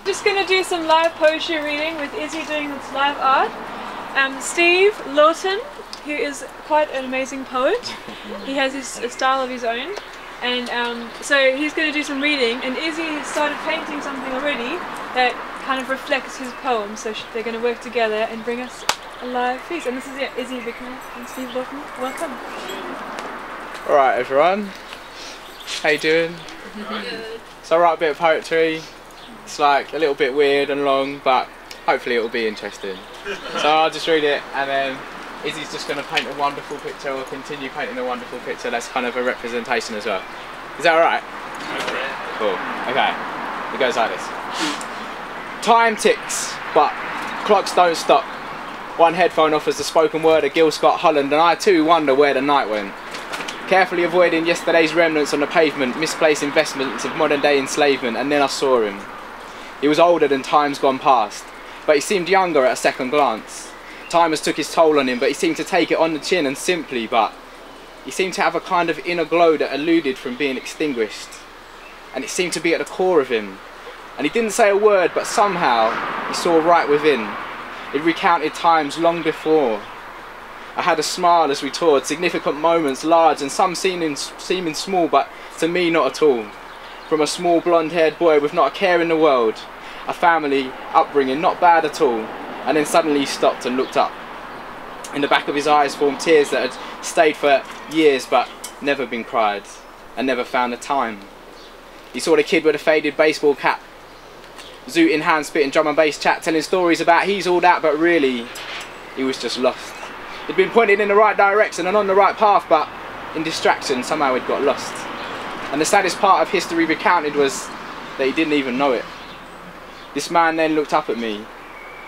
Just going to do some live poetry reading with Izzy doing this live art. Steve Lawton, who is quite an amazing poet, he has a style of his own, and so he's going to do some reading, and Izzy has started painting something already that kind of reflects his poem, so they're going to work together and bring us a live piece. And this is Izzy Bicknell and Steve Lawton. Welcome. Alright everyone, how you doing? Good. So I write a bit of poetry. It's like a little bit weird and long, but hopefully it will be interesting. So I'll just read it, and then Izzy's just going to paint a wonderful picture, or continue painting a wonderful picture. That's kind of a representation as well. Is that alright? Okay. Cool. Okay. It goes like this. Time ticks, but clocks don't stop. One headphone offers the spoken word of Gil Scott Holland, and I too wonder where the night went. Carefully avoiding yesterday's remnants on the pavement, misplaced investments of modern day enslavement, and then I saw him. He was older than times gone past, but he seemed younger at a second glance. Time has took his toll on him, but he seemed to take it on the chin and simply, but he seemed to have a kind of inner glow that eluded from being extinguished. And it seemed to be at the core of him. And he didn't say a word, but somehow he saw right within. It recounted times long before. I had a smile as we toured, significant moments, large and some seeming small, but to me not at all. From a small blonde-haired boy with not a care in the world, a family upbringing not bad at all, and then suddenly he stopped and looked up. In the back of his eyes formed tears that had stayed for years but never been cried, and never found the time. He saw the kid with a faded baseball cap, zoot in hand, spitting drum and bass chat, telling stories about he's all that, but really he was just lost. He'd been pointed in the right direction and on the right path, but in distraction somehow he'd got lost. And the saddest part of history recounted was that he didn't even know it. This man then looked up at me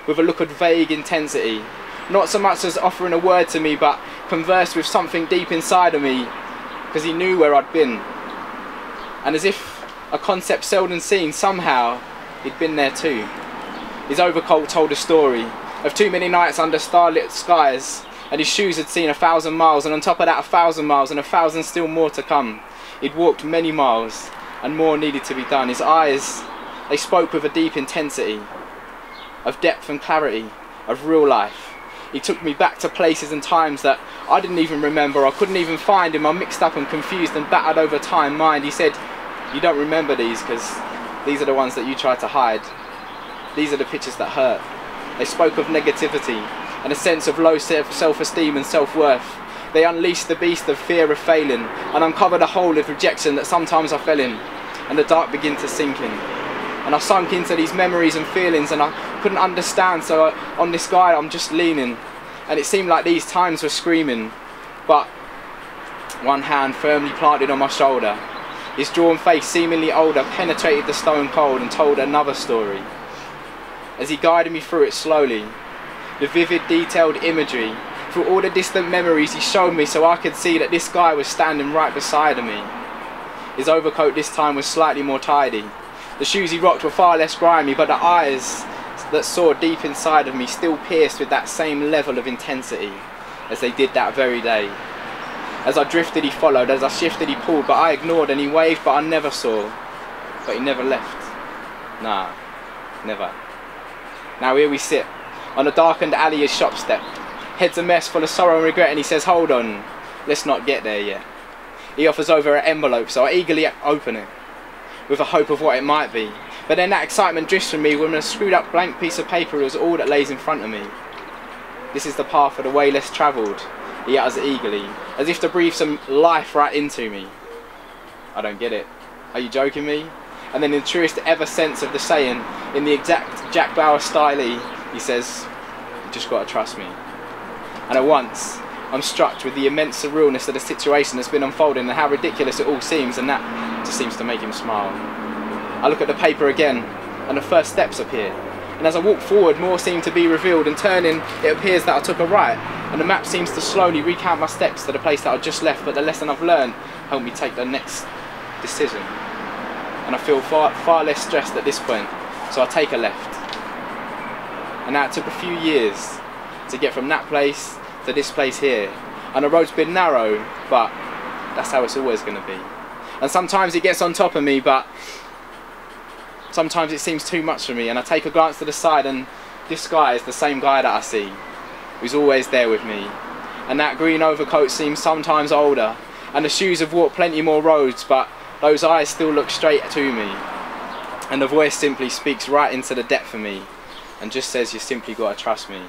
with a look of vague intensity, not so much as offering a word to me, but conversed with something deep inside of me, because he knew where I'd been. And as if a concept seldom seen, somehow he'd been there too. His overcoat told a story of too many nights under starlit skies, and his shoes had seen 1,000 miles, and on top of that 1,000 miles, and 1,000 still more to come. He'd walked many miles, and more needed to be done. His eyes, they spoke with a deep intensity, of depth and clarity, of real life. He took me back to places and times that I didn't even remember, or couldn't even find in my mixed up and confused and battered over time mind. He said, "You don't remember these because these are the ones that you try to hide. These are the pictures that hurt." They spoke of negativity and a sense of low self-esteem and self-worth. They unleashed the beast of fear of failing and uncovered a hole of rejection that sometimes I fell in, and the dark began to sink in. And I sunk into these memories and feelings, and I couldn't understand, so on this guy I'm just leaning, and it seemed like these times were screaming, but one hand firmly planted on my shoulder, his drawn face, seemingly older, penetrated the stone cold and told another story. As he guided me through it slowly, the vivid, detailed imagery, through all the distant memories he showed me, so I could see that this guy was standing right beside me. His overcoat this time was slightly more tidy. The shoes he rocked were far less grimy, but the eyes that saw deep inside of me still pierced with that same level of intensity as they did that very day. As I drifted he followed, as I shifted he pulled, but I ignored, and he waved but I never saw. But he never left. Nah, never. Now here we sit, on a darkened alley his shop step. Head's a mess full of sorrow and regret, and he says, "Hold on, let's not get there yet." He offers over an envelope, so I eagerly open it, with a hope of what it might be. But then that excitement drifts from me when a screwed up blank piece of paper is all that lays in front of me. "This is the path of the way less travelled," he utters eagerly, as if to breathe some life right into me. I don't get it. Are you joking me? And then in the truest ever sense of the saying, in the exact Jack Bauer style, he says, "You just gotta trust me." And at once, I'm struck with the immense surrealness of the situation that's been unfolding and how ridiculous it all seems, and that just seems to make him smile. I look at the paper again, and the first steps appear. And as I walk forward, more seem to be revealed, and turning, it appears that I took a right, and the map seems to slowly recount my steps to the place that I just left, but the lesson I've learned helped me take the next decision. And I feel far less stressed at this point, so I take a left. And now it took a few years to get from that place to this place here, and the road's been narrow, but that's how it's always going to be. And sometimes it gets on top of me, but Sometimes it seems too much for me, and I take a glance to the side, and this guy is the same guy that I see, who's always there with me. And that green overcoat seems sometimes older, and the shoes have walked plenty more roads, but those eyes still look straight to me. And the voice simply speaks right into the depth of me, and just says, you simply gotta trust me.